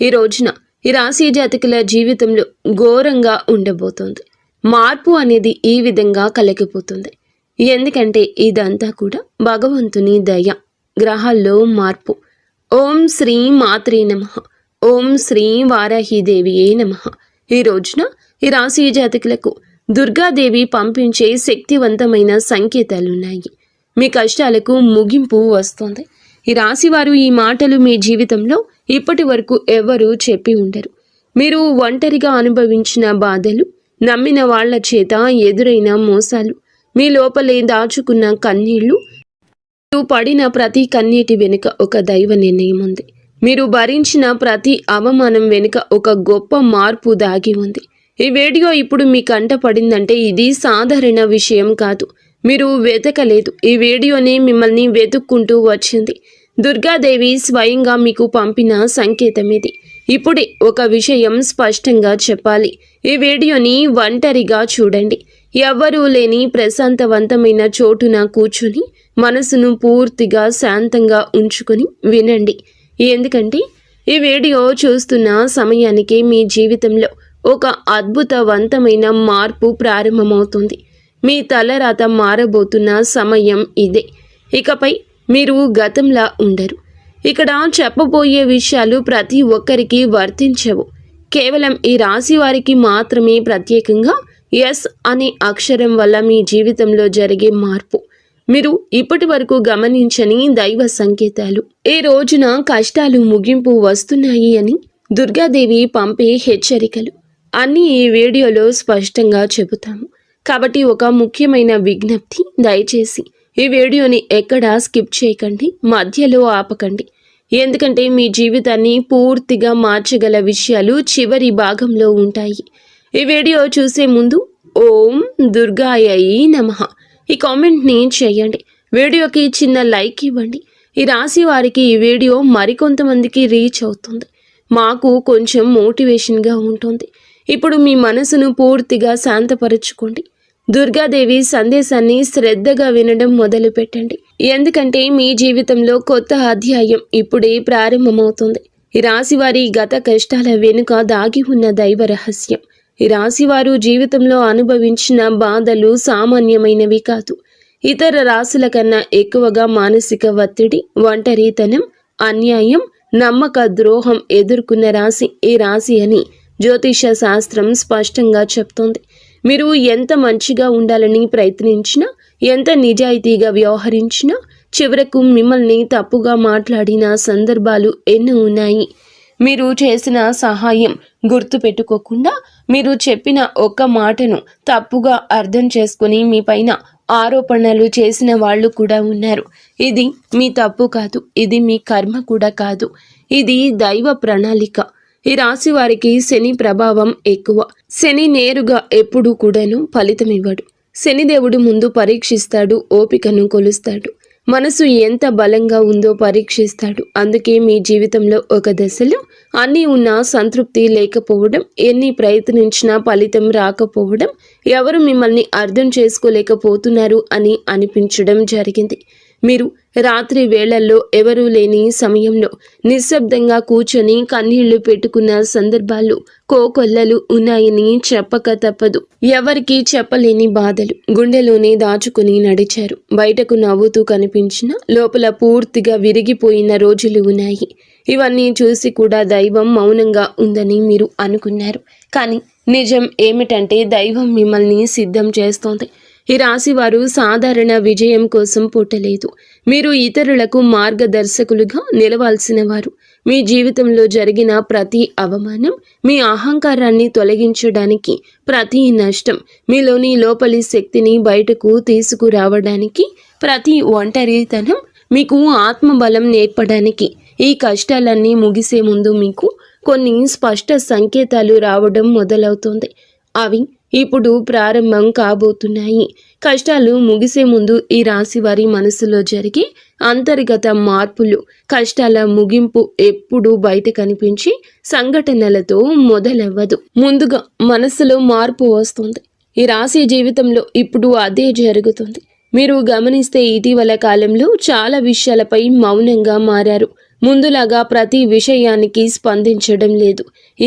ఈ రోజున ఈ రాశి జాతకుల జీవితంలో ఘోరంగా ఉండబోతోంది. మార్పు అనేది ఈ విధంగా కలగిపోతుంది. ఎందుకంటే ఇదంతా కూడా భగవంతుని దయ, గ్రహాల్లో మార్పు. ఓం శ్రీ మాత్రే నమః, ఓం శ్రీ వారాహిదేవియే నమః. ఈ రోజున ఈ రాశి జాతకులకు దుర్గాదేవి పంపించే శక్తివంతమైన సంకేతాలున్నాయి. మీ కష్టాలకు ముగింపు వస్తుంది. ఈ రాశివారు ఈ మాటలు మీ జీవితంలో ఇప్పటి వరకు ఎవరూ చెప్పి ఉండరు. మీరు ఒంటరిగా అనుభవించిన బాధలు, నమ్మిన వాళ్ల చేత ఎదురైన మోసాలు, మీ లోపలే దాచుకున్న కన్నీళ్లు, మీరు పడిన ప్రతి కన్నీటి వెనుక ఒక దైవ నిర్ణయం ఉంది. మీరు భరించిన ప్రతి అవమానం వెనుక ఒక గొప్ప మార్పు దాగి ఉంది. ఈ వీడియో ఇప్పుడు మీ కంట పడిందంటే ఇది సాధారణ విషయం కాదు. మీరు వెతకలేదు, ఈ వీడియోనే మిమ్మల్ని వెతుక్కుంటూ వచ్చింది. దుర్గాదేవి స్వయంగా మీకు పంపిన సంకేతం ఇది. ఇప్పుడే ఒక విషయం స్పష్టంగా చెప్పాలి. ఈ వీడియోని ఒంటరిగా చూడండి. ఎవ్వరూ లేని ప్రశాంతవంతమైన చోటున కూర్చుని మనసును పూర్తిగా శాంతంగా ఉంచుకొని వినండి. ఎందుకంటే ఈ వీడియో చూస్తున్న సమయానికి మీ జీవితంలో ఒక అద్భుతవంతమైన మార్పు ప్రారంభమవుతుంది. మీ తలరాత మారబోతున్న సమయం ఇదే. ఇకపై మీరు గతంలా ఉండరు. ఇక్కడ చెప్పబోయే విషయాలు ప్రతి ఒక్కరికి వర్తించవు. కేవలం ఈ రాశి వారికి మాత్రమే ప్రత్యేకంగా ఎస్ అనే అక్షరం వల్ల మీ జీవితంలో జరిగే మార్పు. మీరు ఇప్పటి వరకు గమనించని దైవ సంకేతాలు. ఈ రోజున కష్టాలు ముగింపు వస్తున్నాయి అని దుర్గాదేవి పంపే హెచ్చరికలు అన్నీ ఈ వీడియోలో స్పష్టంగా చెబుతాము. కాబట్టి ఒక ముఖ్యమైన విజ్ఞప్తి, దయచేసి ఈ వీడియోని ఎక్కడా స్కిప్ చేయకండి, మధ్యలో ఆపకండి. ఎందుకంటే మీ జీవితాన్ని పూర్తిగా మార్చగల విషయాలు చివరి భాగంలో ఉంటాయి. ఈ వీడియో చూసే ముందు ఓం దుర్గాయై నమః ఈ కామెంట్ని చేయండి. వీడియోకి చిన్న లైక్ ఇవ్వండి. ఈ రాశి వారికి ఈ వీడియో మరికొంతమందికి రీచ్ అవుతుంది. మాకు కొంచెం మోటివేషన్గా ఉంటుంది. ఇప్పుడు మీ మనసును పూర్తిగా శాంతపరచుకోండి. దుర్గాదేవి సందేశాన్ని శ్రద్ధగా వినడం మొదలు పెట్టండి. ఎందుకంటే మీ జీవితంలో కొత్త అధ్యాయం ఇప్పుడే ప్రారంభమవుతుంది. ఈ రాశివారి గత కష్టాల వెనుక దాగి ఉన్న దైవ రహస్యం. ఈ రాశివారు జీవితంలో అనుభవించిన బాధలు సామాన్యమైనవి కాదు. ఇతర రాశుల కన్నా ఎక్కువగా మానసిక ఒత్తిడి, ఒంటరితనం, అన్యాయం, నమ్మక ద్రోహం ఎదుర్కొన్న రాశి ఈ రాశి అని జ్యోతిష శాస్త్రం స్పష్టంగా చెప్తోంది. మీరు ఎంత మంచిగా ఉండాలని ప్రయత్నించినా, ఎంత నిజాయితీగా వ్యవహరించినా చివరకు మిమ్మల్ని తప్పుగా మాట్లాడిన సందర్భాలు ఎన్నో ఉన్నాయి. మీరు చేసిన సహాయం గుర్తు పెట్టుకోకుండా, మీరు చెప్పిన ఒక్క మాటను తప్పుగా అర్థం చేసుకుని మీ పైన ఆరోపణలు చేసిన వాళ్ళు కూడా ఉన్నారు. ఇది మీ తప్పు కాదు, ఇది మీ కర్మ కూడా కాదు, ఇది దైవ ప్రణాళిక. ఈ రాశి వారికి శని ప్రభావం ఎక్కువ. శని నేరుగా ఎప్పుడూ కూడాను ఫలితం ఇవ్వడు. శనిదేవుడు ముందు పరీక్షిస్తాడు, ఓపికను కొలుస్తాడు, మనసు ఎంత బలంగా ఉందో పరీక్షిస్తాడు. అందుకే మీ జీవితంలో ఒక దశలో అన్నీ ఉన్నా సంతృప్తి లేకపోవడం, ఎన్ని ప్రయత్నించినా ఫలితం రాకపోవడం, ఎవరు మిమ్మల్ని అర్థం చేసుకోలేకపోతున్నారు అని అనిపించడం జరిగింది. మీరు రాత్రి వేళల్లో ఎవరూ లేని సమయంలో నిశ్శబ్దంగా కూర్చొని కన్నీళ్లు పెట్టుకున్న సందర్భాలు కోకొల్లలు ఉన్నాయని చెప్పక తప్పదు. ఎవరికీ చెప్పలేని బాధలు గుండెలోనే దాచుకుని నడిచారు. బయటకు నవ్వుతూ కనిపించినా లోపల పూర్తిగా విరిగిపోయిన రోజులు ఉన్నాయి. ఇవన్నీ చూసి కూడా దైవం మౌనంగా ఉందని మీరు అనుకున్నారు. కానీ నిజం ఏమిటంటే దైవం మిమ్మల్ని సిద్ధం చేస్తోంది. ఈ రాశివారు సాధారణ విజయం కోసం పుట్టలేదు. మీరు ఇతరులకు మార్గదర్శకులుగా నిలవాల్సిన వారు. మీ జీవితంలో జరిగిన ప్రతి అవమానం, మీ అహంకారాన్ని తొలగించడానికి, ప్రతి నష్టం మీలోని లోపలి శక్తిని బయటకు తీసుకురావడానికి, ప్రతి ఒంటరితనం మీకు ఆత్మబలం నేర్పడానికి, ఈ కష్టాలన్నీ ముగిసే ముందు మీకు కొన్ని స్పష్ట సంకేతాలు రావడం మొదలవుతుంది. అవి ఇప్పుడు ప్రారంభం కాబోతున్నాయి. కష్టాలు ముగిసే ముందు ఈ రాశి వారి మనసులో జరిగే అంతర్గత మార్పులు, కష్టాల ముగింపు ఎప్పుడూ బయట కనిపించి సంఘటనలతో మొదలవ్వదు. ముందుగా మనసులో మార్పు వస్తుంది. ఈ రాశి జీవితంలో ఇప్పుడు అదే జరుగుతుంది. మీరు గమనిస్తే ఇటీవల కాలంలో చాలా విషయాలపై మౌనంగా మారారు. ముందులాగా ప్రతి విషయానికి స్పందించడం లేదు.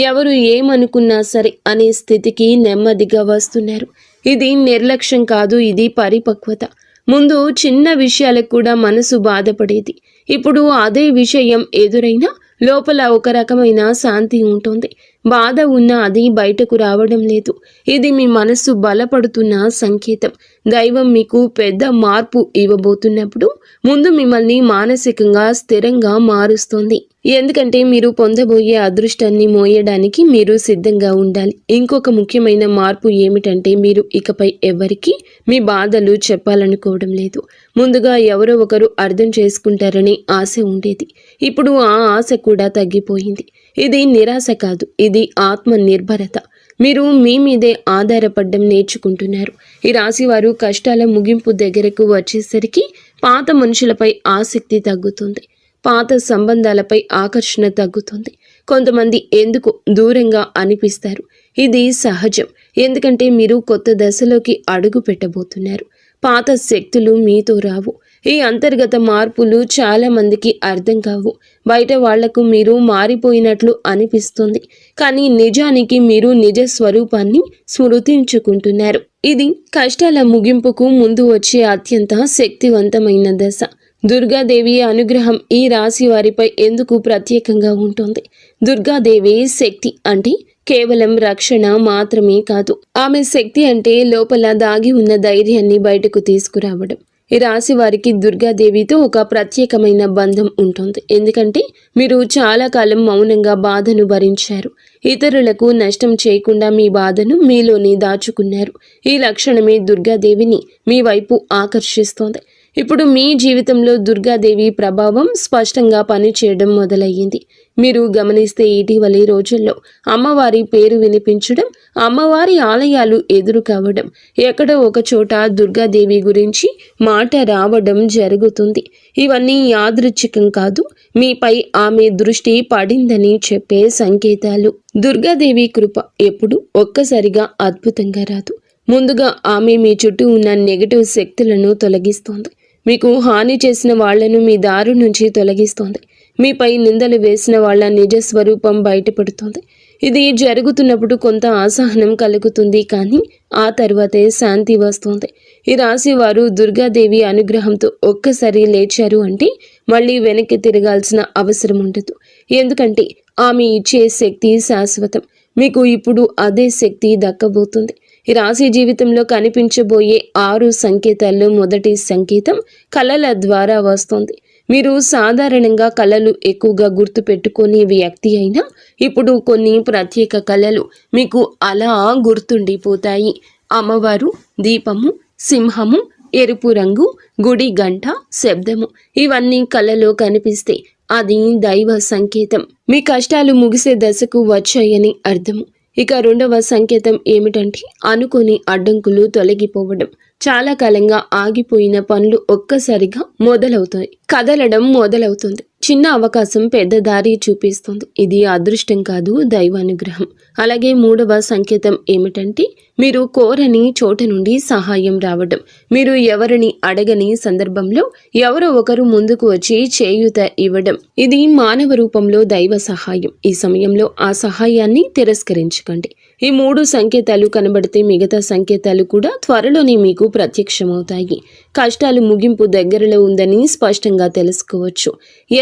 ఎవరు ఏమనుకున్నా సరే అనే స్థితికి నెమ్మదిగా వస్తున్నారు. ఇది నిర్లక్ష్యం కాదు, ఇది పరిపక్వత. ముందు చిన్న విషయాలకు కూడా మనసు బాధపడేది. ఇప్పుడు అదే విషయం ఎదురైనా లోపల ఒక రకమైన శాంతి ఉంటుంది. బాధ ఉన్నా అది బయటకు రావడం లేదు. ఇది మీ మనస్సు బలపడుతున్న సంకేతం. దైవం మీకు పెద్ద మార్పు ఇవ్వబోతున్నప్పుడు ముందు మిమ్మల్ని మానసికంగా స్థిరంగా మారుస్తుంది. ఎందుకంటే మీరు పొందబోయే అదృష్టాన్ని మోయడానికి మీరు సిద్ధంగా ఉండాలి. ఇంకొక ముఖ్యమైన మార్పు ఏమిటంటే మీరు ఇకపై ఎవరికి మీ బాధలు చెప్పాలనుకోవడం లేదు. ముందుగా ఎవరో ఒకరు అర్థం చేసుకుంటారని ఆశ ఉండేది. ఇప్పుడు ఆ ఆశ కూడా తగ్గిపోయింది. ఇది నిరాశ కాదు, ఇది ఆత్మ నిర్భరత. మీరు మీ మీదే ఆధారపడడం నేర్చుకుంటున్నారు. ఈ రాశివారు కష్టాల ముగింపు దగ్గరకు వచ్చేసరికి పాత మనుషులపై ఆసక్తి తగ్గుతుంది. పాత సంబంధాలపై ఆకర్షణ తగ్గుతుంది. కొంతమంది ఎందుకు దూరంగా అనిపిస్తారు. ఇది సహజం, ఎందుకంటే మీరు కొత్త దశలోకి అడుగు పెట్టబోతున్నారు. పాత శక్తులు మీతో రావు. ఈ అంతర్గత మార్పులు చాలా మందికి అర్థం కావు. బయట వాళ్లకు మీరు మారిపోయినట్లు అనిపిస్తుంది, కానీ నిజానికి మీరు నిజ స్వరూపాన్ని స్మృతించుకుంటున్నారు. ఇది కష్టాల ముగింపుకు ముందు వచ్చే అత్యంత శక్తివంతమైన దశ. దుర్గాదేవి అనుగ్రహం ఈ రాశి వారిపై ఎందుకు ప్రత్యేకంగా ఉంటుంది? దుర్గాదేవి శక్తి అంటే కేవలం రక్షణ మాత్రమే కాదు. ఆమె శక్తి అంటే లోపల దాగి ఉన్న ధైర్యాన్ని బయటకు తీసుకురావడం. ఈ రాశి వారికి దుర్గాదేవితో ఒక ప్రత్యేకమైన బంధం ఉంటుంది. ఎందుకంటే మీరు చాలా కాలం మౌనంగా బాధను భరించారు. ఇతరులకు నష్టం చేయకుండా మీ బాధను మీలోనే దాచుకున్నారు. ఈ లక్షణమే దుర్గాదేవిని మీ వైపు ఆకర్షిస్తోంది. ఇప్పుడు మీ జీవితంలో దుర్గాదేవి ప్రభావం స్పష్టంగా పనిచేయడం మొదలయ్యింది. మీరు గమనిస్తే ఇటీవలి రోజుల్లో అమ్మవారి పేరు వినిపించడం, అమ్మవారి ఆలయాలు ఎదురు కావడం, ఎక్కడో ఒక చోట దుర్గాదేవి గురించి మాట రావడం జరుగుతుంది. ఇవన్నీ యాదృచ్ఛికం కాదు, మీపై ఆమె దృష్టి పడిందని చెప్పే సంకేతాలు. దుర్గాదేవి కృప ఎప్పుడు ఒక్కసారిగా అద్భుతంగా రాదు. ముందుగా ఆమె మీ చుట్టూ ఉన్న నెగటివ్ శక్తులను తొలగిస్తోంది. మీకు హాని చేసిన వాళ్లను మీ దారి నుంచి తొలగిస్తోంది. మీపై నిందలు వేసిన వాళ్ల నిజ స్వరూపం బయటపడుతోంది. ఇది జరుగుతున్నప్పుడు కొంత అసహనం కలుగుతుంది, కానీ ఆ తర్వాతే శాంతి వస్తుంది. ఈ రాశి వారు దుర్గాదేవి అనుగ్రహంతో ఒక్కసారి లేచారు అంటే మళ్ళీ వెనక్కి తిరగాల్సిన అవసరం ఉండదు. ఎందుకంటే ఆమె ఇచ్చే శక్తి శాశ్వతం. మీకు ఇప్పుడు అదే శక్తి దక్కబోతుంది. ఈ రాశి జీవితంలో కనిపించబోయే 6 సంకేతాల్లో మొదటి సంకేతం కళల ద్వారా వస్తుంది. మీరు సాధారణంగా కళలు ఎక్కువగా గుర్తు పెట్టుకునే వ్యక్తి అయినా ఇప్పుడు కొన్ని ప్రత్యేక కళలు మీకు అలా గుర్తుండిపోతాయి. అమ్మవారు, దీపము, సింహము, ఎరుపు రంగు, గుడి గంట, శబ్దము, ఇవన్నీ కళలో కనిపిస్తే అది దైవ సంకేతం. మీ కష్టాలు ముగిసే దశకు వచ్చాయని అర్థము. ఇక రెండవ సంకేతం ఏమిటంటే అనుకోని అడ్డంకులు తొలగిపోవడం. చాలా కాలంగా ఆగిపోయిన పనులు ఒక్కసారిగా మొదలవుతాయి, కదలడం మొదలవుతుంది. చిన్న అవకాశం పెద్ద దారి చూపిస్తుంది. ఇది అదృష్టం కాదు, దైవానుగ్రహం. అలాగే మూడవ సంకేతం ఏమిటంటే మీరు కోరని చోట నుండి సహాయం రావడం. మీరు ఎవరిని అడగని సందర్భంలో ఎవరో ఒకరు ముందుకు వచ్చి చేయూత ఇవ్వడం. ఇది మానవ రూపంలో దైవ సహాయం. ఈ సమయంలో ఆ సహాయాన్ని తిరస్కరించకండి. ఈ 3 సంకేతాలు కనబడితే మిగతా సంకేతాలు కూడా త్వరలోనే మీకు ప్రత్యక్షమవుతాయి. కష్టాలు ముగింపు దగ్గరలో ఉందని స్పష్టంగా తెలుసుకోవచ్చు.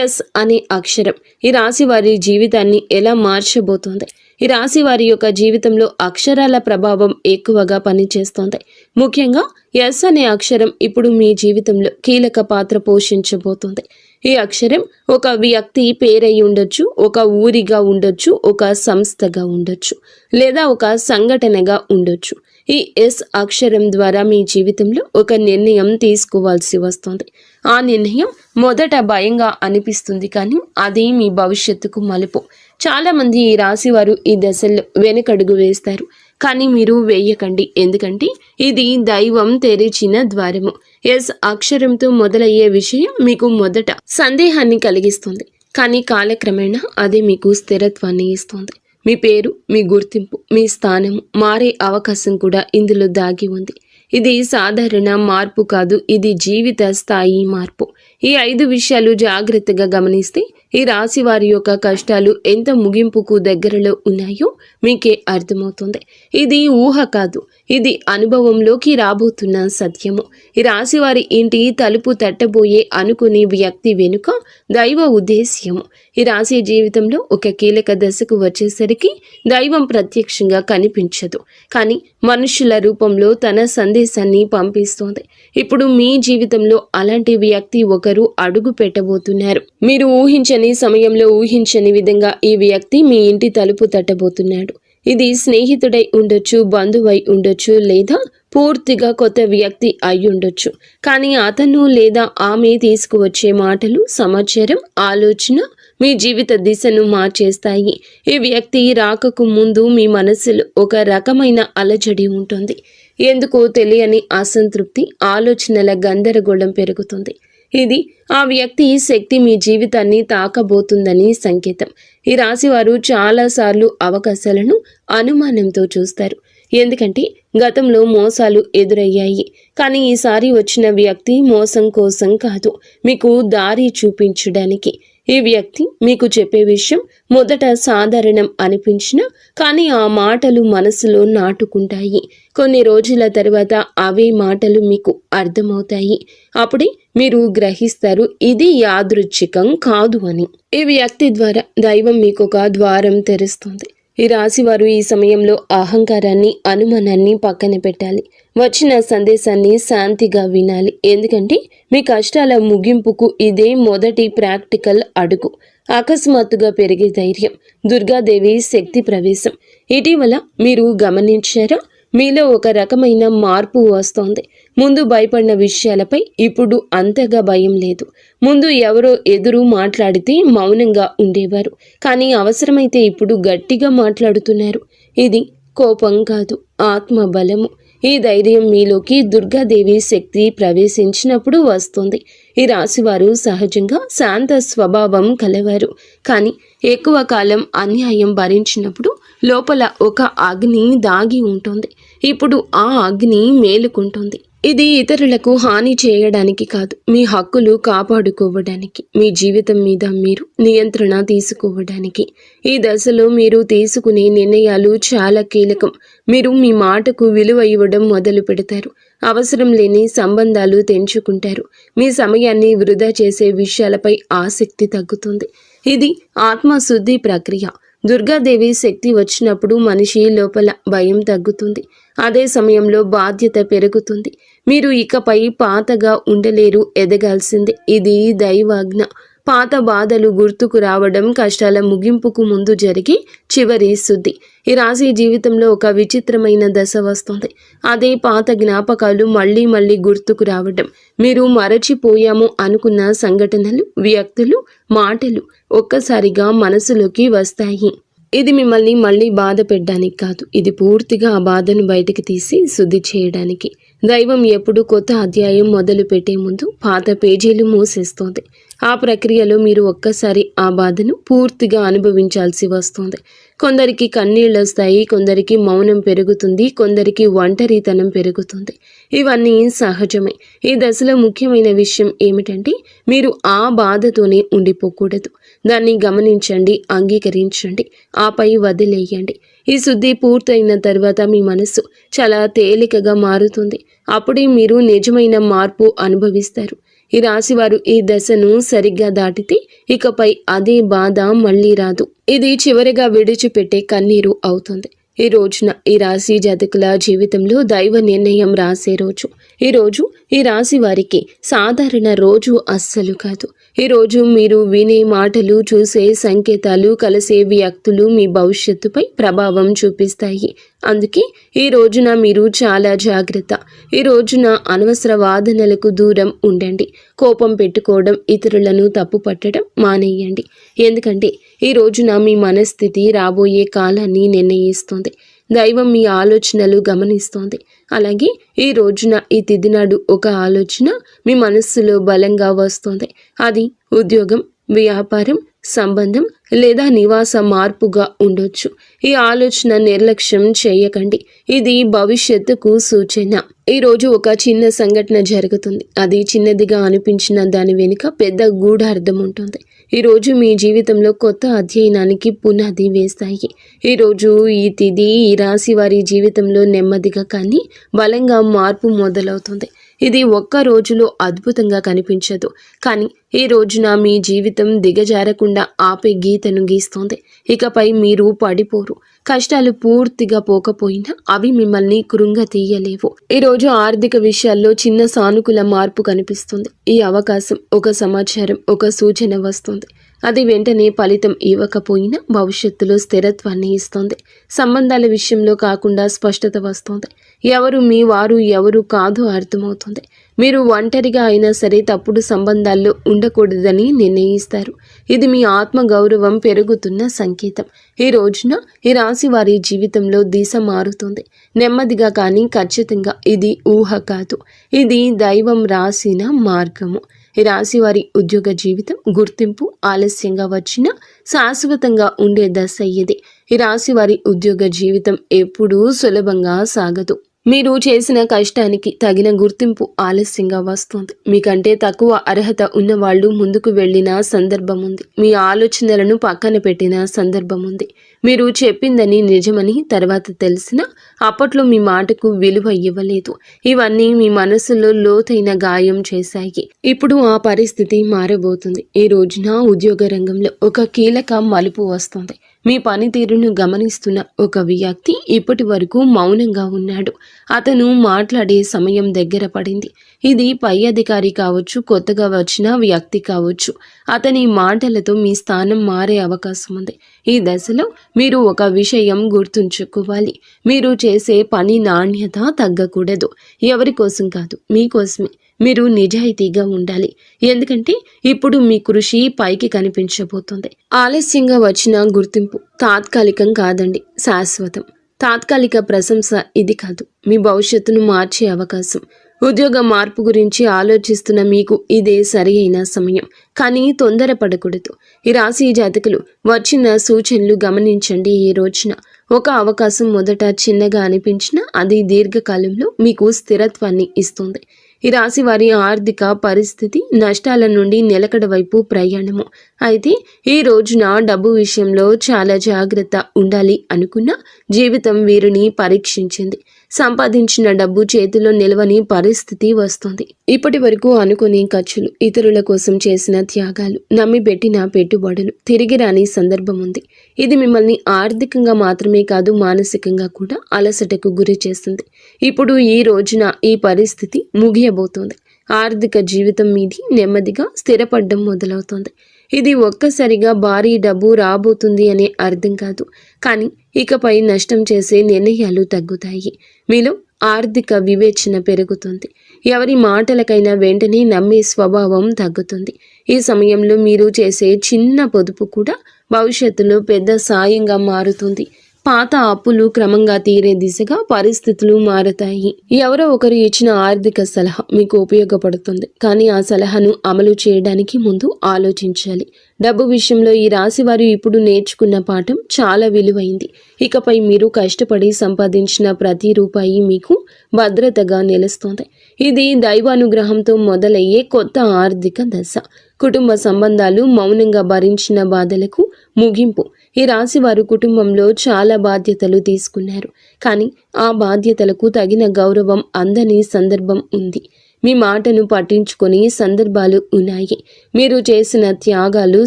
ఎస్ అనే అక్షరం ఈ రాశి వారి జీవితాన్ని ఎలా మార్చబోతోంది? ఈ రాశి వారి యొక్క జీవితంలో అక్షరాల ప్రభావం ఎక్కువగా పనిచేస్తోంది. ముఖ్యంగా ఎస్ అనే అక్షరం ఇప్పుడు మీ జీవితంలో కీలక పాత్ర పోషించబోతోంది. ఈ అక్షరం ఒక వ్యక్తి పేరై ఉండొచ్చు, ఒక ఊరిగా ఉండొచ్చు, ఒక సంస్థగా ఉండొచ్చు, లేదా ఒక సంఘటనగా ఉండొచ్చు. ఈ ఎస్ అక్షరం ద్వారా మీ జీవితంలో ఒక నిర్ణయం తీసుకోవాల్సి వస్తుంది. ఆ నిర్ణయం మొదట భయంగా అనిపిస్తుంది, కానీ అది మీ భవిష్యత్తుకు మలుపు. చాలామంది ఈ రాశి వారు ఈ దశల్లో వెనకడుగు వేస్తారు, కానీ మీరు వేయకండి. ఎందుకంటే ఇది దైవం తెరిచిన ద్వారము. ఎస్ అక్షరంతో మొదలయ్యే విషయం మీకు మొదట సందేహాన్ని కలిగిస్తుంది, కానీ కాలక్రమేణా అదే మీకు స్థిరత్వాన్ని ఇస్తుంది. మీ పేరు, మీ గుర్తింపు, మీ స్థానము మారే అవకాశం కూడా ఇందులో దాగి ఉంది. ఇది సాధారణ మార్పు కాదు, ఇది జీవిత స్థాయి మార్పు. ఈ 5 విషయాలు జాగ్రత్తగా గమనిస్తే ఈ రాశి వారి యొక్క కష్టాలు ఎంత ముగింపుకు దగ్గరలో ఉన్నాయో మీకే అర్థమవుతుంది. ఇది ఊహ కాదు, ఇది అనుభవంలోకి రాబోతున్న సత్యము. ఈ రాశి వారి ఇంటి తలుపు తట్టబోయే అనుకునే వ్యక్తి వెనుక దైవ ఉద్దేశ్యము. ఈ రాశి జీవితంలో ఒక కీలక దశకు వచ్చేసరికి దైవం ప్రత్యక్షంగా కనిపించదు, కానీ మనుషుల రూపంలో తన సందేశాన్ని పంపిస్తోంది. ఇప్పుడు మీ జీవితంలో అలాంటి వ్యక్తి ఒకరు అడుగు పెట్టబోతున్నారు. మీరు ఊహించని సమయంలో ఊహించని విధంగా ఈ వ్యక్తి మీ ఇంటి తలుపు తట్టబోతున్నాడు. ఇది స్నేహితుడై ఉండొచ్చు, బంధువై ఉండొచ్చు, లేదా పూర్తిగా కొత్త వ్యక్తి అయి ఉండొచ్చు. కానీ అతను లేదా ఆమె తీసుకువచ్చే మాటలు, సమాచారం, ఆలోచన మీ జీవిత దిశను మార్చేస్తాయి. ఈ వ్యక్తి రాకకు ముందు మీ మనసులో ఒక రకమైన అలజడి ఉంటుంది. ఎందుకో తెలియని అసంతృప్తి, ఆలోచనల గందరగోళం పెరుగుతుంది. ఇది ఆ వ్యక్తి శక్తి మీ జీవితాన్ని తాకబోతుందని సంకేతం. ఈ రాశివారు చాలాసార్లు అవకాశాలను అనుమానంతో చూస్తారు, ఎందుకంటే గతంలో మోసాలు ఎదురయ్యాయి. కానీ ఈసారి వచ్చిన వ్యక్తి మోసం కోసం కాదు, మీకు దారి చూపించడానికి. ఈ వ్యక్తి మీకు చెప్పే విషయం మొదట సాధారణం అనిపించినా కానీ ఆ మాటలు మనసులో నాటుకుంటాయి. కొన్ని రోజుల తర్వాత అవే మాటలు మీకు అర్థమవుతాయి. అప్పుడే మీరు గ్రహిస్తారు ఇది యాదృచ్ఛికం కాదు అని. ఈ వ్యక్తి ద్వారా దైవం మీకు ఒక ద్వారం తెరుస్తుంది. ఈ రాశివారు ఈ సమయంలో అహంకారాన్ని, అనుమానాన్ని పక్కన పెట్టాలి. వచ్చిన సందేశాన్ని శాంతిగా వినాలి, ఎందుకంటే మీ కష్టాల ముగింపుకు ఇదే మొదటి ప్రాక్టికల్ అడుగు. అకస్మాత్తుగా పెరిగే ధైర్యం, దుర్గాదేవి శక్తి ప్రవేశం. ఇటీవల మీరు గమనించారా, మీలో ఒక రకమైన మార్పు వస్తోంది. ముందు భయపడిన విషయాలపై ఇప్పుడు అంతగా భయం లేదు. ముందు ఎవరో ఎదురు మాట్లాడితే మౌనంగా ఉండేవారు, కానీ అవసరమైతే ఇప్పుడు గట్టిగా మాట్లాడుతున్నారు. ఇది కోపం కాదు, ఆత్మబలము. ఈ ధైర్యం మీలోకి దుర్గాదేవి శక్తి ప్రవేశించినప్పుడు వస్తుంది. ఈ రాశివారు సహజంగా శాంత స్వభావం కలవారు, కానీ ఎక్కువ కాలం అన్యాయం భరించినప్పుడు లోపల ఒక అగ్ని దాగి ఉంటుంది. ఇప్పుడు ఆ అగ్ని మేలుకుంటుంది. ఇది ఇతరులకు హాని చేయడానికి కాదు, మీ హక్కులు కాపాడుకోవడానికి, మీ జీవితం మీద మీరు నియంత్రణ తీసుకోవడానికి. ఈ దశలో మీరు తీసుకునే నిర్ణయాలు చాలా కీలకం. మీరు మీ మాటకు విలువ ఇవ్వడం మొదలు పెడతారు. అవసరం లేని సంబంధాలు తెంచుకుంటారు. మీ సమయాన్ని వృధా చేసే విషయాలపై ఆసక్తి తగ్గుతుంది. ఇది ఆత్మశుద్ధి ప్రక్రియ. దుర్గాదేవి శక్తి వచ్చినప్పుడు మనిషి లోపల భయం తగ్గుతుంది. అదే సమయంలో బాధ్యత పెరుగుతుంది. మీరు ఇకపై పాతగా ఉండలేరు, ఎదగాల్సిందే. ఇది దైవాజ్ఞ. పాత బాధలు గుర్తుకు రావడం కష్టాల ముగింపుకు ముందు జరిగే చివరి శుద్ధి. ఈ రాశి జీవితంలో ఒక విచిత్రమైన దశ వస్తుంది. అదే పాత జ్ఞాపకాలు మళ్ళీ మళ్ళీ గుర్తుకు రావడం. మీరు మరచిపోయాము అనుకున్న సంఘటనలు, వ్యక్తులు, మాటలు ఒక్కసారిగా మనసులోకి వస్తాయి. ఇది మిమ్మల్ని మళ్ళీ బాధ పెట్టడానికి కాదు, ఇది పూర్తిగా ఆ బాధను బయటకు తీసి శుద్ధి చేయడానికి. దైవం ఎప్పుడు కొత్త అధ్యాయం మొదలు పెట్టే ముందు పాత పేజీలు మూసేస్తోంది. ఆ ప్రక్రియలో మీరు ఒక్కసారి ఆ బాధను పూర్తిగా అనుభవించాల్సి వస్తుంది. కొందరికి కన్నీళ్ళు వస్తాయి, కొందరికి మౌనం పెరుగుతుంది, కొందరికి ఒంటరితనం పెరుగుతుంది. ఇవన్నీ సహజమే. ఈ దశలో ముఖ్యమైన విషయం ఏమిటంటే మీరు ఆ బాధతోనే ఉండిపోకూడదు. దాన్ని గమనించండి, అంగీకరించండి, ఆపై వదిలేయండి. ఈ శుద్ధి పూర్తయిన తర్వాత మీ మనసు చాలా తేలికగా మారుతుంది. అప్పుడే మీరు నిజమైన మార్పు అనుభవిస్తారు. ఈ రాశివారు ఈ దశను సరిగ్గా దాటితే ఇకపై అదే బాధ మళ్ళీ రాదు. ఇది చివరిగా విడిచిపెట్టే కన్నీరు అవుతుంది. ఈ రోజున ఈ రాశి జాతకుల జీవితంలో దైవ నిర్ణయం రాసే రోజు. ఈ రోజు ఈ రాశి వారికి సాధారణ రోజు అస్సలు కాదు. ఈ రోజు మీరు వినే మాటలు, చూసే సంకేతాలు, కలిసే వ్యక్తులు మీ భవిష్యత్తుపై ప్రభావం చూపిస్తాయి. అందుకే ఈ రోజున మీరు చాలా జాగ్రత్త. ఈ రోజున అనవసర వాదనలకు దూరం ఉండండి. కోపం పెట్టుకోవడం, ఇతరులను తప్పు పట్టడం మానేయండి. ఎందుకంటే ఈ రోజున మీ మనస్థితి రాబోయే కాలాన్ని నిర్ణయిస్తుంది. దైవం మీ ఆలోచనలు గమనిస్తోంది. అలాగే ఈ రోజున ఈ తిథి నాడు ఒక ఆలోచన మీ మనస్సులో బలంగా వస్తోంది. అది ఉద్యోగం, వ్యాపారం, సంబంధం లేదా నివాస మార్పుగా ఉండొచ్చు. ఈ ఆలోచన నిర్లక్ష్యం చేయకండి. ఇది భవిష్యత్తుకు సూచన. ఈరోజు ఒక చిన్న సంఘటన జరుగుతుంది. అది చిన్నదిగా అనిపించిన దాని వెనుక పెద్ద గూఢార్థం ఉంటుంది. ఈరోజు మీ జీవితంలో కొత్త అధ్యయనానికి పునాది వేస్తాయి. ఈరోజు ఈ తిథి ఈ రాశి వారి జీవితంలో నెమ్మదిగా కానీ బలంగా మార్పు మొదలవుతుంది. ఇది ఒక్క రోజులో అద్భుతంగా కనిపించదు, కానీ ఈ రోజున మీ జీవితం దిగజారకుండా ఆపే గీతను గీస్తోంది. ఇకపై మీరు పడిపోరు. కష్టాలు పూర్తిగా పోకపోయినా అవి మిమ్మల్ని కృంగతీయలేవు. ఈరోజు ఆర్థిక విషయాల్లో చిన్న సానుకూల మార్పు కనిపిస్తుంది. ఈ అవకాశం, ఒక సమాచారం, ఒక సూచన వస్తుంది. అది వెంటనే ఫలితం ఇవ్వకపోయినా భవిష్యత్తులో స్థిరత్వాన్ని ఇస్తుంది. సంబంధాల విషయంలో కాకుండా స్పష్టత వస్తుంది. ఎవరు మీ వారు, ఎవరు కాదు అర్థమవుతుంది. మీరు ఒంటరిగా అయినా సరే తప్పుడు సంబంధాల్లో ఉండకూడదని నిర్ణయిస్తారు. ఇది మీ ఆత్మ గౌరవం పెరుగుతున్న సంకేతం. ఈ రోజున ఈ రాశి వారి జీవితంలో దిశ మారుతుంది. నెమ్మదిగా కానీ ఖచ్చితంగా. ఇది ఊహ కాదు, ఇది దైవం రాసిన మార్గము. ఈ రాశి వారి ఉద్యోగ జీవితం, గుర్తింపు ఆలస్యంగా వచ్చినా శాశ్వతంగా ఉండే దశ ఇది. ఈ రాశి వారి ఉద్యోగ జీవితం ఎప్పుడూ సులభంగా సాగదు. మీరు చేసిన కష్టానికి తగిన గుర్తింపు ఆలస్యంగా వస్తుంది. మీకంటే తక్కువ అర్హత ఉన్నవాళ్ళు ముందుకు వెళ్ళిన సందర్భం ఉంది. మీ ఆలోచనలను పక్కన పెట్టిన సందర్భం ఉంది. మీరు చెప్పిందని నిజమని తర్వాత తెలిసినా అప్పట్లో మీ మాటకు విలువ ఇవ్వలేదు. ఇవన్నీ మీ మనసులో లోతైన గాయం చేశాయి. ఇప్పుడు ఆ పరిస్థితి మారబోతుంది. ఈ రోజున ఉద్యోగ రంగంలో ఒక కీలక మలుపు వస్తుంది. మీ పనితీరును గమనిస్తున్న ఒక వ్యక్తి ఇప్పటి వరకు మౌనంగా ఉన్నాడు. అతను మాట్లాడే సమయం దగ్గర పడింది. ఇది పై అధికారి కావచ్చు, కొత్తగా వచ్చిన వ్యక్తి కావచ్చు. అతని మాటలతో మీ స్థానం మారే అవకాశం ఉంది. ఈ దశలో మీరు ఒక విషయం గుర్తుంచుకోవాలి. మీరు చేసే పని నాణ్యత తగ్గకూడదు. ఎవరి కోసం కాదు, మీకోసమే. మీరు నిజాయితీగా ఉండాలి. ఎందుకంటే ఇప్పుడు మీ కృషి పైకి కనిపించబోతుంది. ఆలస్యంగా వచ్చిన గుర్తింపు తాత్కాలికం కాదండి, శాశ్వతం. తాత్కాలిక ప్రశంస ఇది కాదు, మీ భవిష్యత్తును మార్చే అవకాశం. ఉద్యోగ మార్పు గురించి ఆలోచిస్తున్న మీకు ఇదే సరి అయిన సమయం. కానీ తొందరపడకూడదు. ఈ రాశి జాతకులు వచ్చిన సూచనలు గమనించండి. ఈ రోజున ఒక అవకాశం మొదట చిన్నగా అనిపించినా అది దీర్ఘకాలంలో మీకు స్థిరత్వాన్ని ఇస్తుంది. ఈ రాశి వారి ఆర్థిక పరిస్థితి నష్టాల నుండి నిలకడ వైపు ప్రయాణము. అయితే ఈ రోజున డబ్బు విషయంలో చాలా జాగ్రత్త ఉండాలి అనుకున్న జీవితం వీరిని పరీక్షించింది. సంపాదించిన డబ్బు చేతిలో నిలవని పరిస్థితి వస్తుంది. ఇప్పటి వరకు అనుకునే ఖర్చులు, ఇతరుల కోసం చేసిన త్యాగాలు, నమ్మి పెట్టిన పెట్టుబడులు తిరిగి రాని సందర్భం ఉంది. ఇది మిమ్మల్ని ఆర్థికంగా మాత్రమే కాదు, మానసికంగా కూడా అలసటకు గురి చేస్తుంది. ఇప్పుడు ఈ రోజున ఈ పరిస్థితి ముగియబోతోంది. ఆర్థిక జీవితం మీది నెమ్మదిగా స్థిరపడడం మొదలవుతోంది. ఇది ఒక్కసారిగా భారీ డబ్బు రాబోతుంది అనే అర్థం కాదు, కానీ ఇకపై నష్టం చేసే నిర్ణయాలు తగ్గుతాయి. మీలో ఆర్థిక వివేచన పెరుగుతుంది. ఎవరి మాటలకైనా వెంటనే నమ్మే స్వభావం తగ్గుతుంది. ఈ సమయంలో మీరు చేసే చిన్న పొదుపు కూడా భవిష్యత్తులో పెద్ద సాయంగా మారుతుంది. పాత అప్పులు క్రమంగా తీరే దిశగా పరిస్థితులు మారతాయి. ఎవరో ఒకరు ఇచ్చిన ఆర్థిక సలహా మీకు ఉపయోగపడుతుంది, కానీ ఆ సలహాను అమలు చేయడానికి ముందు ఆలోచించాలి. డబ్బు విషయంలో ఈ రాశి వారు ఇప్పుడు నేర్చుకున్న పాఠం చాలా విలువైంది. ఇకపై మీరు కష్టపడి సంపాదించిన ప్రతి రూపాయి మీకు భద్రతగా నిలుస్తుంది. ఇది దైవానుగ్రహంతో మొదలయ్యే కొత్త ఆర్థిక దశ. కుటుంబ సంబంధాలు మౌనంగా భరించిన బాధలకు ముగింపు. ఈ రాశి వారు కుటుంబంలో చాలా బాధ్యతలు తీసుకున్నారు, కానీ ఆ బాధ్యతలకు తగిన గౌరవం అందని సందర్భం ఉంది. మీ మాటను పట్టించుకొని సందర్భాలు ఉన్నాయి. మీరు చేసిన త్యాగాలు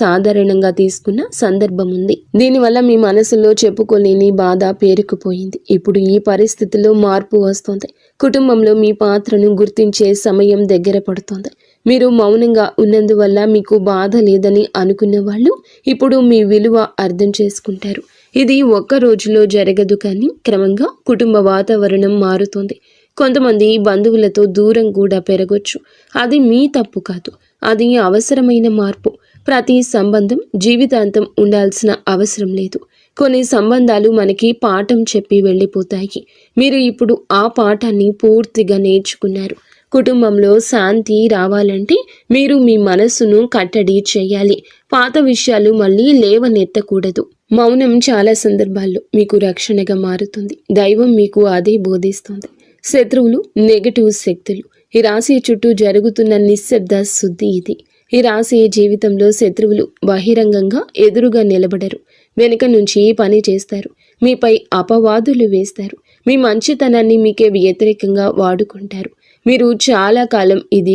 సాధారణంగా తీసుకున్న సందర్భం ఉంది. దీనివల్ల మీ మనసులో చెప్పుకోలేని బాధ పేరుకుపోయింది. ఇప్పుడు ఈ పరిస్థితిలో మార్పు వస్తుంది. కుటుంబంలో మీ పాత్రను గుర్తించే సమయం దగ్గర పడుతుంది. మీరు మౌనంగా ఉన్నందువల్ల మీకు బాధ లేదని అనుకున్న వాళ్ళు ఇప్పుడు మీ విలువ అర్థం చేసుకుంటారు. ఇది ఒక్క రోజులో జరగదు, కానీ క్రమంగా కుటుంబ వాతావరణం మారుతుంది. కొంతమంది బంధువులతో దూరం కూడా పెరగొచ్చు. అది మీ తప్పు కాదు, అది అవసరమైన మార్పు. ప్రతి సంబంధం జీవితాంతం ఉండాల్సిన అవసరం లేదు. కొన్ని సంబంధాలు మనకి పాఠం చెప్పి వెళ్ళిపోతాయి. మీరు ఇప్పుడు ఆ పాఠాన్ని పూర్తిగా నేర్చుకున్నారు. కుటుంబంలో శాంతి రావాలంటే మీరు మీ మనస్సును కట్టడి చేయాలి. పాత విషయాలు మళ్ళీ లేవనెత్తకూడదు. మౌనం చాలా సందర్భాల్లో మీకు రక్షణగా మారుతుంది. దైవం మీకు అదే బోధిస్తుంది. శత్రువులు, నెగటివ్ శక్తులు. ఈ రాశి చుట్టూ జరుగుతున్న నిశ్శబ్ద శుద్ధి ఇది. ఈ రాశి జీవితంలో శత్రువులు బహిరంగంగా ఎదురుగా నిలబడరు, వెనుక నుంచి పని చేస్తారు, మీపై అపవాదులు వేస్తారు, మీ మంచితనాన్ని మీకే వ్యతిరేకంగా వాడుకుంటారు. మీరు చాలా కాలం ఇది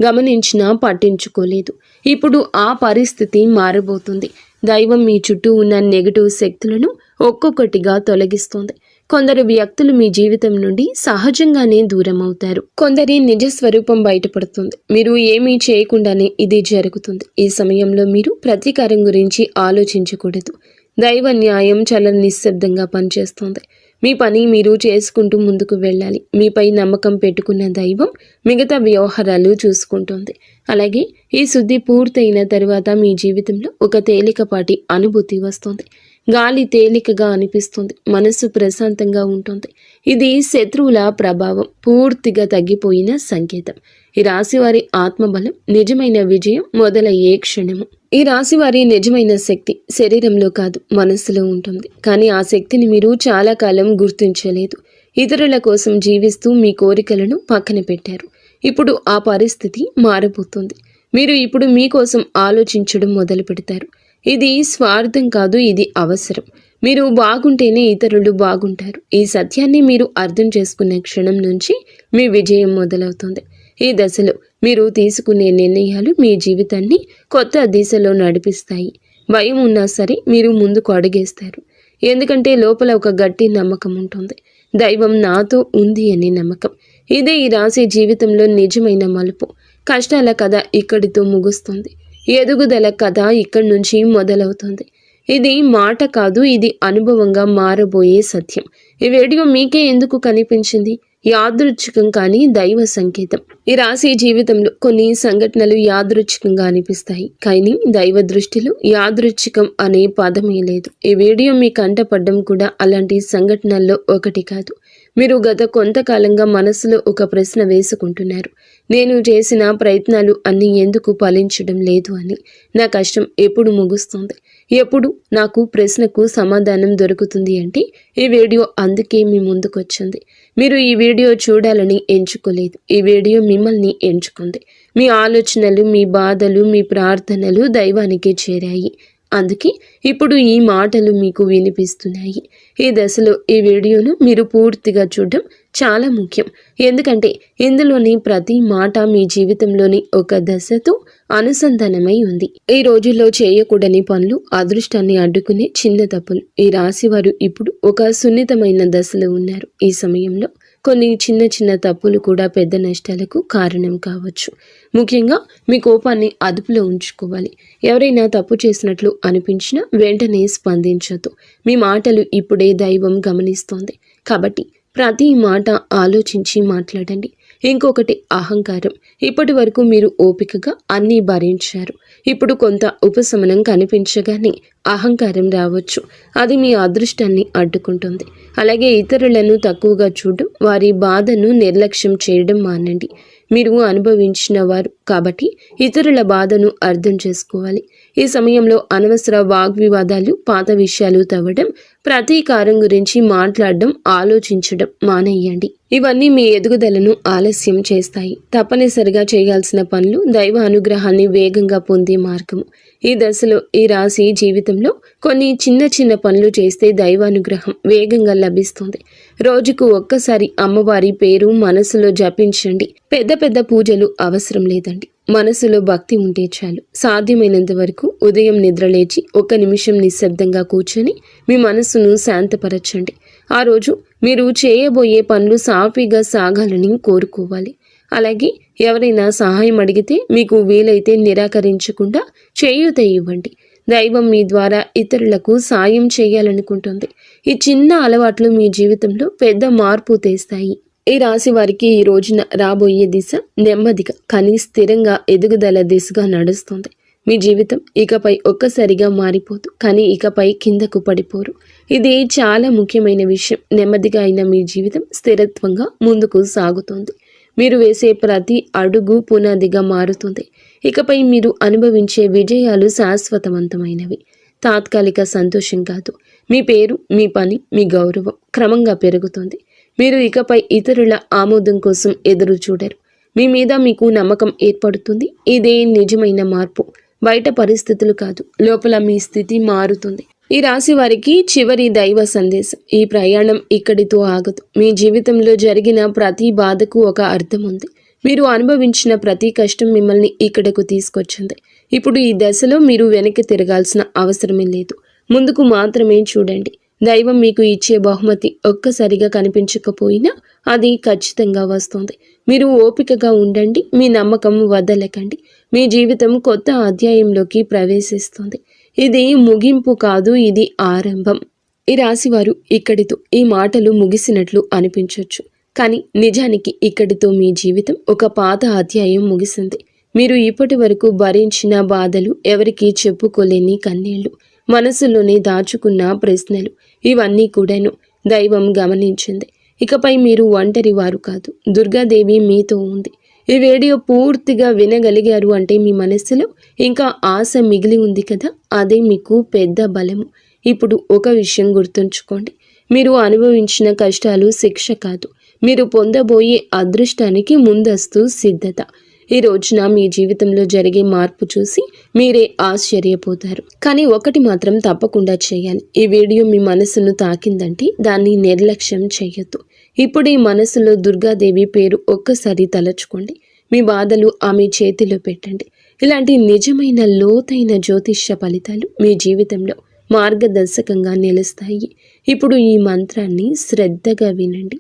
గమనించినా పట్టించుకోలేదు. ఇప్పుడు ఆ పరిస్థితి మారబోతుంది. దైవం మీ చుట్టూ ఉన్న నెగటివ్ శక్తులను ఒక్కొక్కటిగా తొలగిస్తుంది. కొందరు వ్యక్తులు మీ జీవితం నుండి సహజంగానే దూరం అవుతారు. కొందరి నిజ స్వరూపం బయటపడుతుంది. మీరు ఏమీ చేయకుండానే ఇది జరుగుతుంది. ఈ సమయంలో మీరు ప్రతీకారం గురించి ఆలోచించకూడదు. దైవ న్యాయం చాలా నిశ్శబ్దంగా పనిచేస్తుంది. మీ పని మీరు చేసుకుంటూ ముందుకు వెళ్ళాలి. మీపై నమ్మకం పెట్టుకున్న దైవం మిగతా వ్యవహారాలు చూసుకుంటుంది. అలాగే ఈ శుద్ధి పూర్తయిన తరువాత మీ జీవితంలో ఒక తేలికపాటి అనుభూతి వస్తుంది. గాలి తేలికగా అనిపిస్తుంది, మనస్సు ప్రశాంతంగా ఉంటుంది. ఇది శత్రువుల ప్రభావం పూర్తిగా తగ్గిపోయిన సంకేతం. ఈ రాశివారి ఆత్మబలం నిజమైన విజయం మొదలయ్యే క్షణము. ఈ రాశివారి నిజమైన శక్తి శరీరంలో కాదు, మనస్సులో ఉంటుంది. కానీ ఆ శక్తిని మీరు చాలా కాలం గుర్తించలేదు. ఇతరుల కోసం జీవిస్తూ మీ కోరికలను పక్కన పెట్టారు. ఇప్పుడు ఆ పరిస్థితి మారబోతుంది. మీరు ఇప్పుడు మీకోసం ఆలోచించడం మొదలు పెడతారు. ఇది స్వార్థం కాదు, ఇది అవసరం. మీరు బాగుంటేనే ఇతరులు బాగుంటారు. ఈ సత్యాన్ని మీరు అర్థం చేసుకున్న క్షణం నుంచి మీ విజయం మొదలవుతుంది. ఈ దశలో మీరు తీసుకునే నిర్ణయాలు మీ జీవితాన్ని కొత్త దిశలో నడిపిస్తాయి. భయం ఉన్నా సరే మీరు ముందుకు అడుగేస్తారు. ఎందుకంటే లోపల ఒక గట్టి నమ్మకం ఉంటుంది. దైవం నాతో ఉంది అనే నమ్మకం. ఇదే ఈ రాశి జీవితంలో నిజమైన మలుపు. కష్టాల కథ ఇక్కడితో ముగుస్తుంది. ఎదుగుదల కథ ఇక్కడి నుంచి మొదలవుతుంది. ఇది మాట కాదు, ఇది అనుభవంగా మారబోయే సత్యం. ఈ వీడియో మీకే ఎందుకు కనిపించింది? యాదృచ్ఛికం కానీ దైవ సంకేతం. ఈ రాశి జీవితంలో కొన్ని సంఘటనలు యాదృచ్ఛికంగా అనిపిస్తాయి, కానీ దైవ దృష్టిలో యాదృచ్ఛికం అనే పదమే లేదు. ఈ వీడియో మీ కంటపడ్డం కూడా అలాంటి సంఘటనల్లో ఒకటి కాదు. మీరు గత కొంతకాలంగా మనసులో ఒక ప్రశ్న వేసుకుంటున్నారు. నేను చేసిన ప్రయత్నాలు అన్నీ ఎందుకు ఫలించడం లేదు అని. నా కష్టం ఎప్పుడు ముగుస్తుంది? ఎప్పుడు నాకు ప్రశ్నకు సమాధానం దొరుకుతుంది అంటే ఈ వీడియో అందుకే మీ ముందుకొచ్చింది. మీరు ఈ వీడియో చూడాలని ఎంచుకోలేదు. ఈ వీడియో మిమ్మల్ని ఎంచుకుంది. మీ ఆలోచనలు, మీ బాధలు, మీ ప్రార్థనలు దైవానికి చేరాయి. అందుకే ఇప్పుడు ఈ మాటలు మీకు వినిపిస్తున్నాయి. ఈ దశలో ఈ వీడియోను మీరు పూర్తిగా చూడడం చాలా ముఖ్యం. ఎందుకంటే ఇందులోని ప్రతి మాట మీ జీవితంలోని ఒక దశతో అనుసంధానమై ఉంది. ఈ రోజుల్లో చేయకూడని పనులు, అదృష్టాన్ని అడ్డుకునే చిన్న తప్పులు. ఈ రాశివారు ఇప్పుడు ఒక సున్నితమైన దశలో ఉన్నారు. ఈ సమయంలో కొన్ని చిన్న తప్పులు కూడా పెద్ద నష్టాలకు కారణం కావచ్చు. ముఖ్యంగా మీ కోపాన్ని అదుపులో ఉంచుకోవాలి. ఎవరైనా తప్పు చేసినట్లు అనిపించినా వెంటనే స్పందించొద్దు. మీ మాటలు ఇప్పుడే దైవం గమనిస్తోంది. కాబట్టి ప్రతి మాట ఆలోచించి మాట్లాడండి. ఇంకొకటి అహంకారం. ఇప్పటి వరకు మీరు ఓపికగా అన్నీ భరించారు. ఇప్పుడు కొంత ఉపశమనం కనిపించగానే అహంకారం రావచ్చు. అది మీ అదృష్టాన్ని అడ్డుకుంటుంది. అలాగే ఇతరులను తక్కువగా చూడడం, వారి బాధను నిర్లక్ష్యం చేయడం మానండి. మీరు అనుభవించిన వారు కాబట్టి ఇతరుల బాధను అర్థం చేసుకోవాలి. ఈ సమయంలో అనవసర వాగ్వివాదాలు, పాత విషయాలు తవ్వడం, ప్రతీకారం గురించి మాట్లాడడం, ఆలోచించడం మానేయండి. ఇవన్నీ మీ ఎదుగుదలను ఆలస్యం చేస్తాయి. తప్పనిసరిగా చేయాల్సిన పనులు దైవ అనుగ్రహాన్ని వేగంగా పొందే మార్గము. ఈ దశలో ఈ రాశి జీవితంలో కొన్ని చిన్న పనులు చేస్తే దైవానుగ్రహం వేగంగా లభిస్తుంది. రోజుకు ఒక్కసారి అమ్మవారి పేరు మనసులో జపించండి. పెద్ద పూజలు అవసరం లేదండి. మనసులో భక్తి ఉంటే చాలు. సాధ్యమైనంత వరకు ఉదయం నిద్రలేచి 1 నిమిషం నిశ్శబ్దంగా కూర్చొని మీ మనసును శాంతపరచండి. ఆ రోజు మీరు చేయబోయే పనులు సాఫీగా సాగాలని కోరుకోవాలి. అలాగే ఎవరైనా సహాయం అడిగితే మీకు వీలైతే నిరాకరించకుండా చేయూత ఇవ్వండి. దైవం మీ ద్వారా ఇతరులకు సాయం చేయాలనుకుంటుంది. ఈ చిన్న అలవాట్లు మీ జీవితంలో పెద్ద మార్పు తెస్తాయి. ఈ రాశి వారికి ఈ రోజున రాబోయే దిశ నెమ్మదిగా కానీ స్థిరంగా ఎదుగుదల దిశగా నడుస్తుంది. మీ జీవితం ఇకపై ఒక్కసారిగా మారిపోదు, కానీ ఇకపై కిందకు పడిపోరు. ఇది చాలా ముఖ్యమైన విషయం. నెమ్మదిగా అయిన మీ జీవితం స్థిరత్వంగా ముందుకు సాగుతుంది. మీరు వేసే ప్రతి అడుగు పునాదిగా మారుతుంది. ఇకపై మీరు అనుభవించే విజయాలు శాశ్వతవంతమైనవి, తాత్కాలిక సంతోషం కాదు. మీ పేరు, మీ పని, మీ గౌరవం క్రమంగా పెరుగుతుంది. మీరు ఇకపై ఇతరుల ఆమోదం కోసం ఎదురు చూడరు. మీ మీద మీకు నమ్మకం ఏర్పడుతుంది. ఇదే నిజమైన మార్పు. బయట పరిస్థితులు కాదు, లోపల మీ స్థితి మారుతుంది. ఈ రాశి వారికి చివరి దైవ సందేశం. ఈ ప్రయాణం ఇక్కడితో ఆగదు. మీ జీవితంలో జరిగిన ప్రతి బాధకు ఒక అర్థం ఉంది. మీరు అనుభవించిన ప్రతి కష్టం మిమ్మల్ని ఇక్కడకు తీసుకొచ్చింది. ఇప్పుడు ఈ దశలో మీరు వెనక్కి తిరగాల్సిన అవసరమే లేదు. ముందుకు మాత్రమే చూడండి. దైవం మీకు ఇచ్చే బహుమతి ఒక్కసారిగా కనిపించకపోయినా అది ఖచ్చితంగా వస్తుంది. మీరు ఓపికగా ఉండండి. మీ నమ్మకం వదలకండి. మీ జీవితం కొత్త అధ్యాయంలోకి ప్రవేశిస్తుంది. ఇది ముగింపు కాదు, ఇది ఆరంభం. ఈ రాశివారు ఇక్కడితో ఈ మాటలు ముగిసినట్లు అనిపించవచ్చు, కానీ నిజానికి ఇక్కడితో మీ జీవితం ఒక పాత అధ్యాయం ముగిసింది. మీరు ఇప్పటి వరకు భరించిన బాధలు, ఎవరికీ చెప్పుకోలేని కన్నీళ్లు, మనసులోనే దాచుకున్న ప్రశ్నలు, ఇవన్నీ కూడాను దైవం గమనించింది. ఇకపై మీరు ఒంటరి వారు కాదు. దుర్గాదేవి మీతో ఉంది. ఈ వీడియో పూర్తిగా వినగలిగారు అంటే మీ మనసులో ఇంకా ఆశ మిగిలి ఉంది కదా, అదే మీకు పెద్ద బలము. ఇప్పుడు ఒక విషయం గుర్తుంచుకోండి. మీరు అనుభవించిన కష్టాలు శిక్ష కాదు, మీరు పొందబోయే అదృష్టానికి ముందస్తు సిద్ధత. ఈ రోజున మీ జీవితంలో జరిగే మార్పు చూసి మీరే ఆశ్చర్యపోతారు. కానీ ఒకటి మాత్రం తప్పకుండా చేయాలి. ఈ వీడియో మీ మనసును తాకిందంటే దాన్ని నిర్లక్ష్యం చేయొద్దు. ఇప్పుడు ఈ మనసులో దుర్గాదేవి పేరు ఒక్కసారి తలచుకోండి. మీ బాధలు ఆమె చేతిలో పెట్టండి. ఇలాంటి నిజమైన లోతైన జ్యోతిష్య ఫలితాలు మీ జీవితంలో మార్గదర్శకంగా నిలుస్తాయి. ఇప్పుడు ఈ మంత్రాన్ని శ్రద్ధగా వినండి.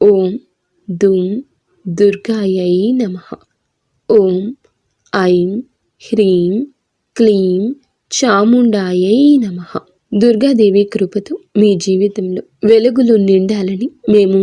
ఓం దుమ్ దుర్గాయై నమః. ఓం ఐం హ్రీం క్లీం చాముండాయై నమః. దుర్గాదేవి కృపతో మీ జీవితంలో వెలుగులు నిండాలని మేము